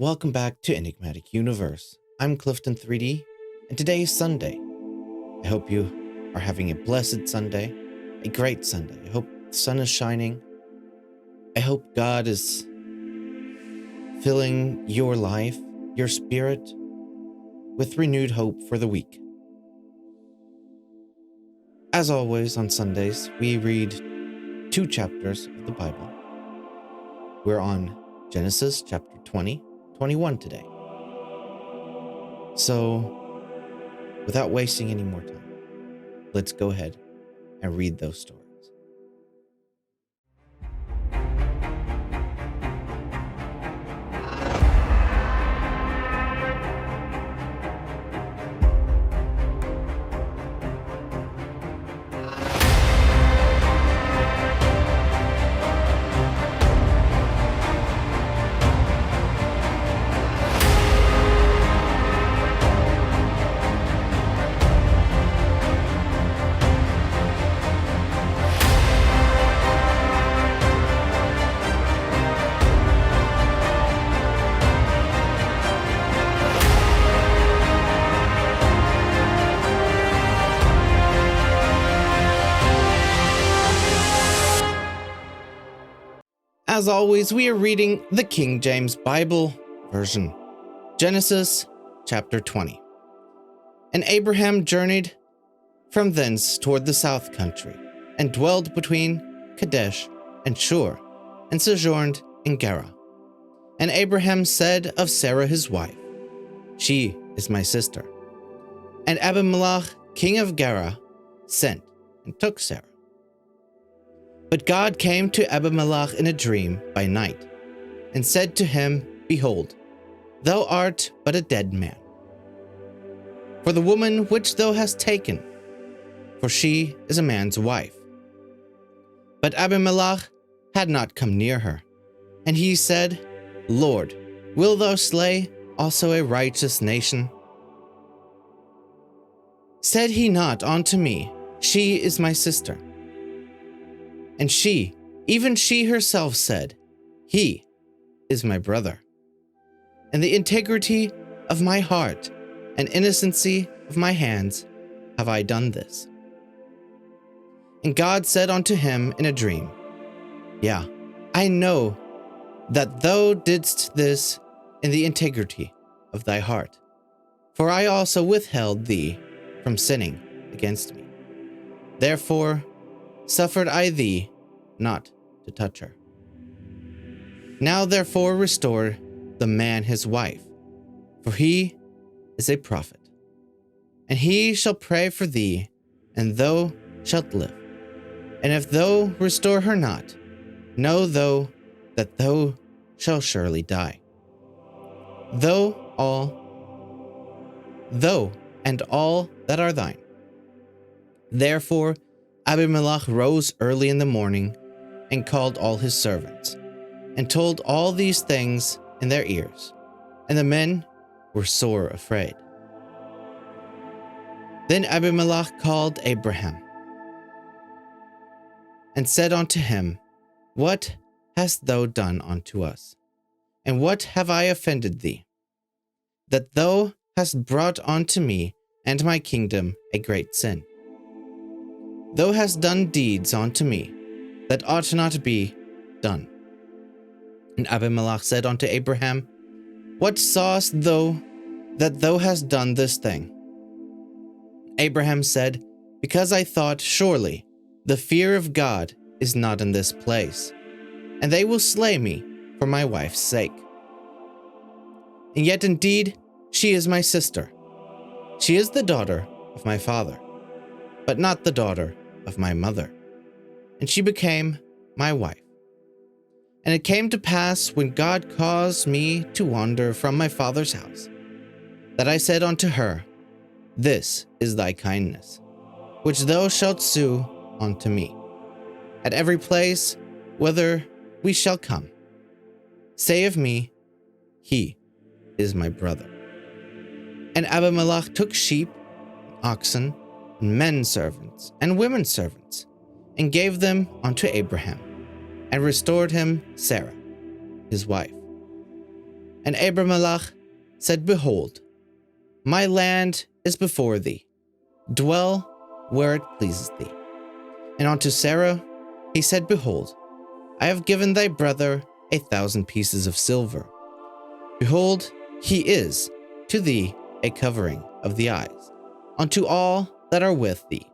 Welcome back to Enigmatic Universe. I'm Clifton 3D, and today is Sunday. I hope you are having a blessed Sunday, a great Sunday. I hope the sun is shining. I hope God is filling your life, your spirit, with renewed hope for the week. As always, on Sundays, we read 2 chapters of the Bible. We're on Genesis chapter 21 today. So, without wasting any more time, let's go ahead and read those stories. As always, we are reading the King James Bible version, Genesis chapter 20. And Abraham journeyed from thence toward the south country, and dwelled between Kadesh and Shur, and sojourned in Gerar. And Abraham said of Sarah his wife, She is my sister. And Abimelech, king of Gerar, sent and took Sarah. But God came to Abimelech in a dream by night, and said to him, Behold, thou art but a dead man. For the woman which thou hast taken, for she is a man's wife. But Abimelech had not come near her. And he said, Lord, wilt thou slay also a righteous nation? Said he not unto me, She is my sister? And she, even she herself said, He is my brother. And the integrity of my heart and innocency of my hands have I done this. And God said unto him in a dream, Yeah, I know that thou didst this in the integrity of thy heart, for I also withheld thee from sinning against me. Therefore suffered I thee not to touch her. Now therefore restore the man his wife, for he is a prophet. And he shall pray for thee, and thou shalt live. And if thou restore her not, know thou that thou shalt surely die. Thou and all that are thine. Therefore Abimelech rose early in the morning, and called all his servants, and told all these things in their ears. And the men were sore afraid. Then Abimelech called Abraham, and said unto him, What hast thou done unto us? And what have I offended thee, that thou hast brought unto me and my kingdom a great sin? Thou hast done deeds unto me that ought not be done. And Abimelech said unto Abraham, What sawest thou that thou hast done this thing? Abraham said, Because I thought, surely the fear of God is not in this place, and they will slay me for my wife's sake. And yet indeed she is my sister. She is the daughter of my father, but not the daughter of my mother. And she became my wife. And it came to pass, when God caused me to wander from my father's house, that I said unto her, This is thy kindness, which thou shalt sue unto me, at every place whither we shall come. Say of me, He is my brother. And Abimelech took sheep, oxen, and men servants, and women servants, and gave them unto Abraham, and restored him Sarah, his wife. And Abramelech said, Behold, my land is before thee. Dwell where it pleases thee. And unto Sarah he said, Behold, I have given thy brother 1,000 pieces of silver. Behold, he is to thee a covering of the eyes, unto all that are with thee,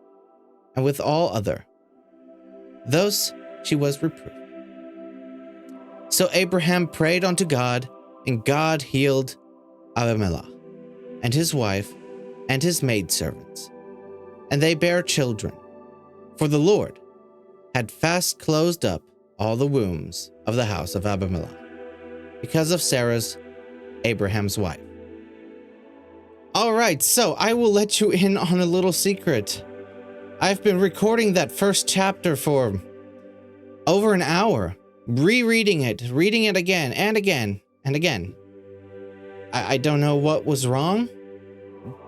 and with all other. Thus she was reproved. So Abraham prayed unto God, and God healed Abimelech, and his wife, and his maidservants. And they bare children, for the Lord had fast closed up all the wombs of the house of Abimelech, because of Sarah's, Abraham's wife. All right, so I will let you in on a little secret. I've been recording that first chapter for over an hour, rereading it, reading it again and again and again. I don't know what was wrong.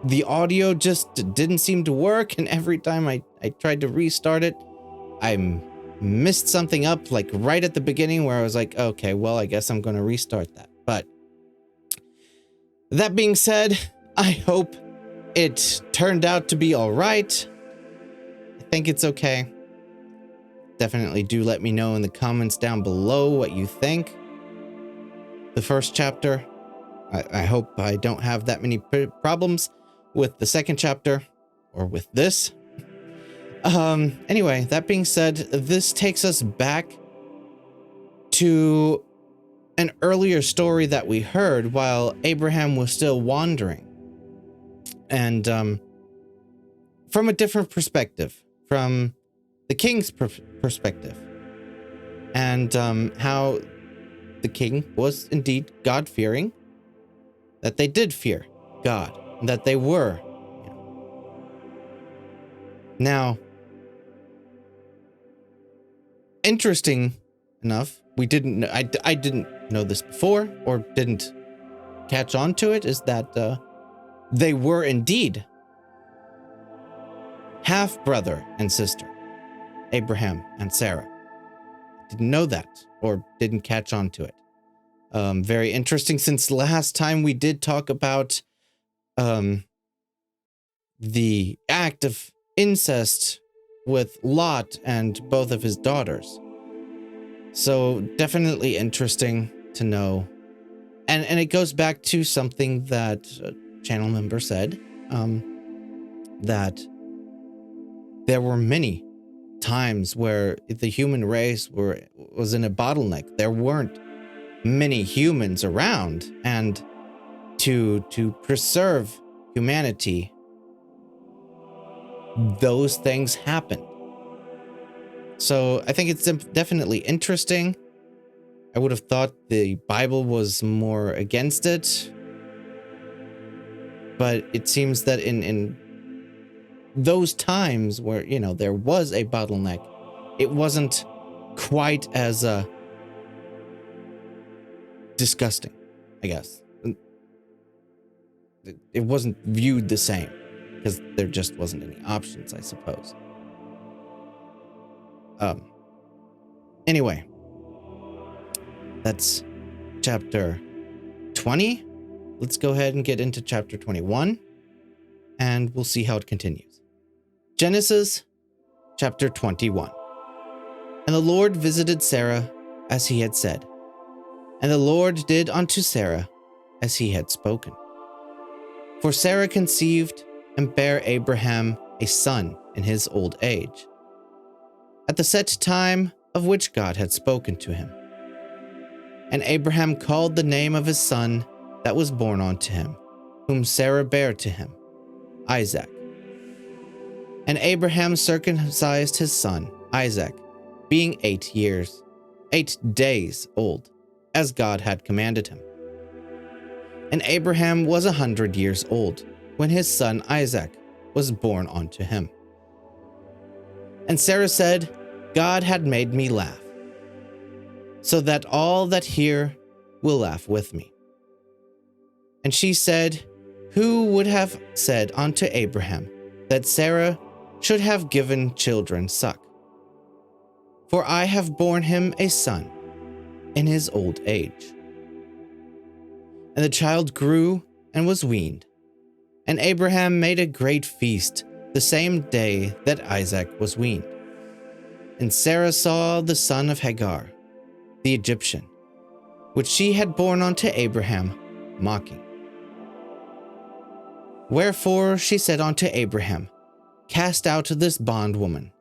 The audio just didn't seem to work, and every time I tried to restart it, I missed something up, like right at the beginning, where I was like, okay, well, I guess I'm going to restart that. But that being said, I hope it turned out to be all right. I think it's okay. Definitely do let me know in the comments down below what you think. The first chapter, I hope I don't have that many problems with the second chapter or with this. Anyway, that being said, this takes us back to an earlier story that we heard while Abraham was still wandering. And from a different perspective, from the king's perspective, and how the king was indeed God-fearing, that they did fear God, and that they were. Now, interesting enough, I didn't know this before, or didn't catch on to it, is that they were indeed half brother and sister, Abraham and Sarah. Didn't know that, or didn't catch on to it. Very interesting, since last time we did talk about the act of incest with Lot and both of his daughters. So definitely interesting to know. And it goes back to something that a channel member said, that there were many times where the human race was in a bottleneck. There weren't many humans around, and to preserve humanity, those things happen. So I think it's definitely interesting. I would have thought the Bible was more against it, but it seems that in those times where, there was a bottleneck, it wasn't quite as disgusting, I guess. It wasn't viewed the same, because there just wasn't any options, I suppose. Anyway, that's chapter 20. Let's go ahead and get into chapter 21, and we'll see how it continues. Genesis chapter 21. And the Lord visited Sarah as he had said, and the Lord did unto Sarah as he had spoken. For Sarah conceived and bare Abraham a son in his old age, at the set time of which God had spoken to him. And Abraham called the name of his son that was born unto him, whom Sarah bare to him, Isaac. And Abraham circumcised his son, Isaac, being 8 days old, as God had commanded him. And Abraham was 100 years old, when his son Isaac was born unto him. And Sarah said, God had made me laugh, so that all that hear will laugh with me. And she said, Who would have said unto Abraham that Sarah should have given children suck? For I have borne him a son in his old age. And the child grew and was weaned. And Abraham made a great feast the same day that Isaac was weaned. And Sarah saw the son of Hagar, the Egyptian, which she had borne unto Abraham, mocking. Wherefore she said unto Abraham, Cast out this bondwoman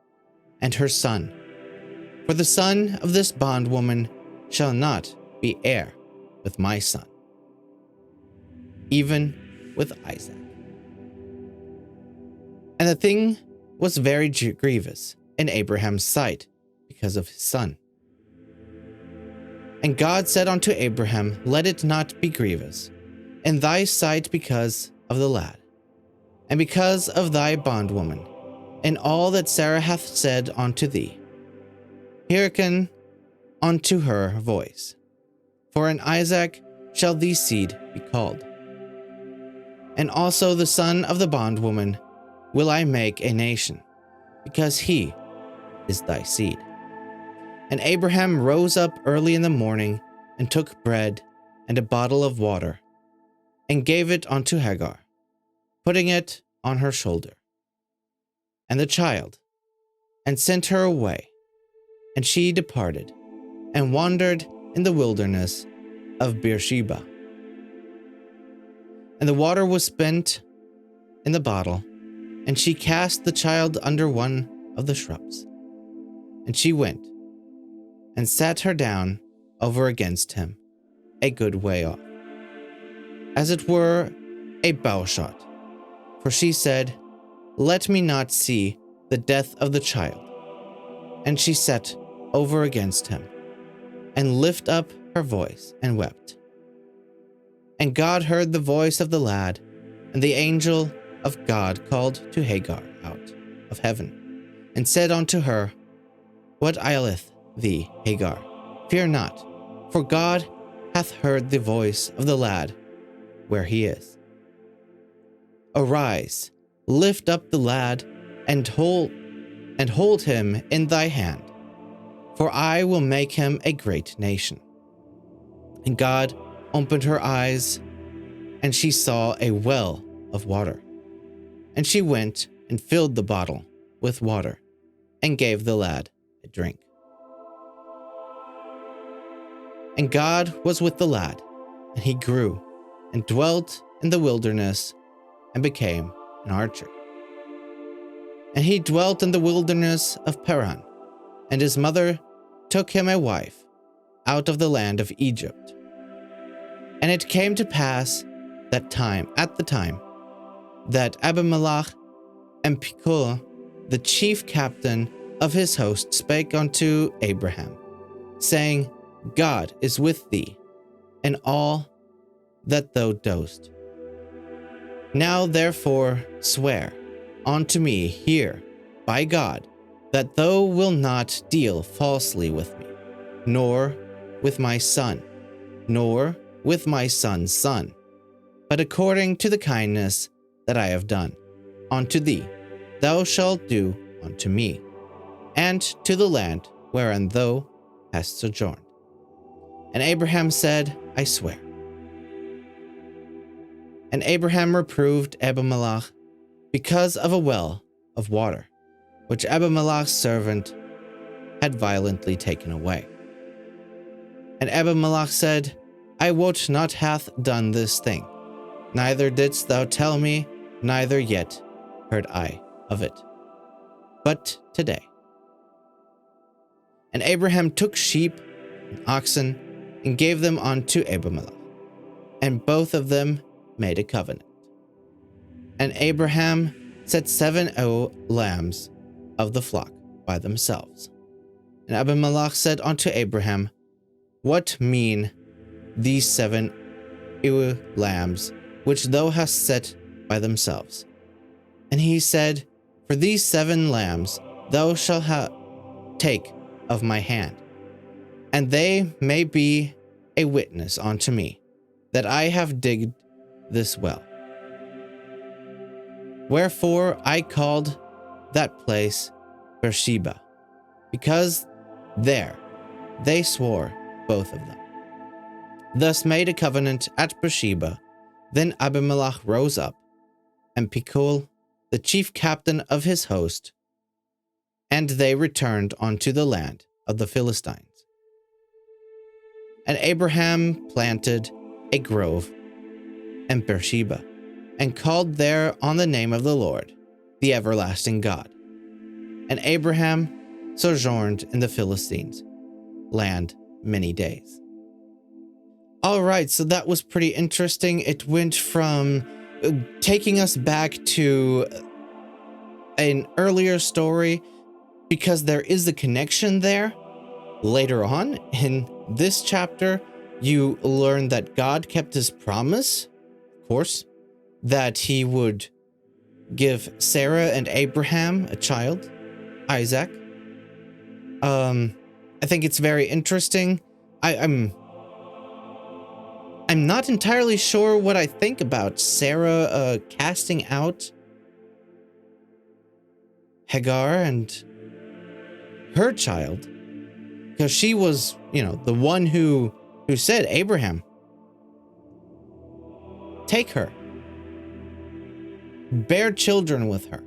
and her son, for the son of this bondwoman shall not be heir with my son, even with Isaac. And the thing was very grievous in Abraham's sight because of his son. And God said unto Abraham, Let it not be grievous in thy sight because of the lad, and because of thy bondwoman, and all that Sarah hath said unto thee. Hearken unto her voice, for in Isaac shall thy seed be called. And also the son of the bondwoman will I make a nation, because he is thy seed. And Abraham rose up early in the morning, and took bread and a bottle of water, and gave it unto Hagar, putting it on her shoulder, and the child, and sent her away. And she departed, and wandered in the wilderness of Beersheba. And the water was spent in the bottle, and she cast the child under one of the shrubs. And she went, and sat her down over against him, a good way off, as it were a bowshot. For she said, Let me not see the death of the child. And she sat over against him, and lifted up her voice, and wept. And God heard the voice of the lad, and the angel of God called to Hagar out of heaven, and said unto her, What aileth thee, Hagar? Fear not, for God hath heard the voice of the lad where he is. Arise, lift up the lad, and hold him in thy hand, for I will make him a great nation. And God opened her eyes, and she saw a well of water. And she went and filled the bottle with water, and gave the lad a drink. And God was with the lad, and he grew, and dwelt in the wilderness, and became an archer. And he dwelt in the wilderness of Paran, and his mother took him a wife out of the land of Egypt. And it came to pass at the time, that Abimelech and Phicol, the chief captain of his host, spake unto Abraham, saying, God is with thee, in all that thou doest. Now therefore swear unto me here by God, that thou wilt not deal falsely with me, nor with my son, nor with my son's son, but according to the kindness that I have done unto thee, thou shalt do unto me, and to the land wherein thou hast sojourned. And Abraham said, I swear. And Abraham reproved Abimelech because of a well of water, which Abimelech's servant had violently taken away. And Abimelech said, I wot not hath done this thing, neither didst thou tell me, neither yet heard I of it, but today. And Abraham took sheep and oxen, and gave them unto Abimelech, and both of them made a covenant. And Abraham set 7 lambs of the flock by themselves. And Abimelech said unto Abraham, What mean these 7 lambs which thou hast set by themselves? And he said, For these 7 lambs thou shalt take of my hand, and they may be a witness unto me, that I have digged this well. Wherefore I called that place Beersheba, because there they swore both of them. thus made a covenant at Beersheba. Then Abimelech rose up, and Pichol, the chief captain of his host, and they returned unto the land of the Philistines. And Abraham planted a grove in Beersheba, and called there on the name of the Lord, the everlasting God. And Abraham sojourned in the Philistines' land many days. All right, so that was pretty interesting. It went from taking us back to an earlier story, because there is a connection there. Later on in this chapter, you learn that God kept his promise, of course, that he would give Sarah and Abraham a child, Isaac. I think it's very interesting. I'm not entirely sure what I think about Sarah casting out Hagar and her child, because she was, the one who said, Abraham, take her, bear children with her.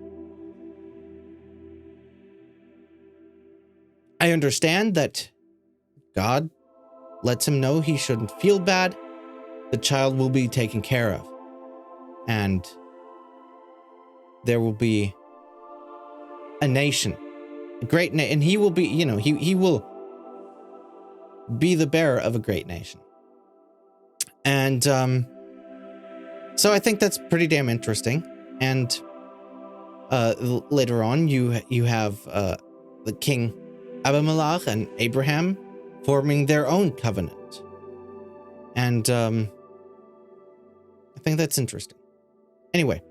I understand that God lets him know he shouldn't feel bad. The child will be taken care of, and there will be a nation, a great nation, and he will be, he will be the bearer of a great nation. And so I think that's pretty damn interesting. And later on, you have the king Abimelech and Abraham forming their own covenant. And I think that's interesting. Anyway,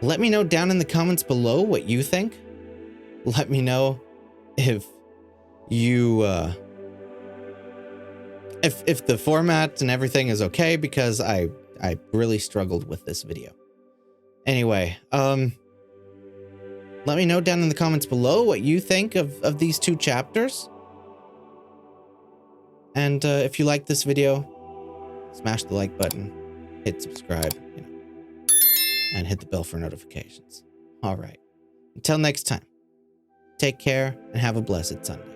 let me know down in the comments below what you think. Let me know if you if the format and everything is okay, because I really struggled with this video. Anyway, let me know down in the comments below what you think of these two chapters. And if you like this video, smash the like button, hit subscribe, and hit the bell for notifications. All right. Until next time, take care and have a blessed Sunday.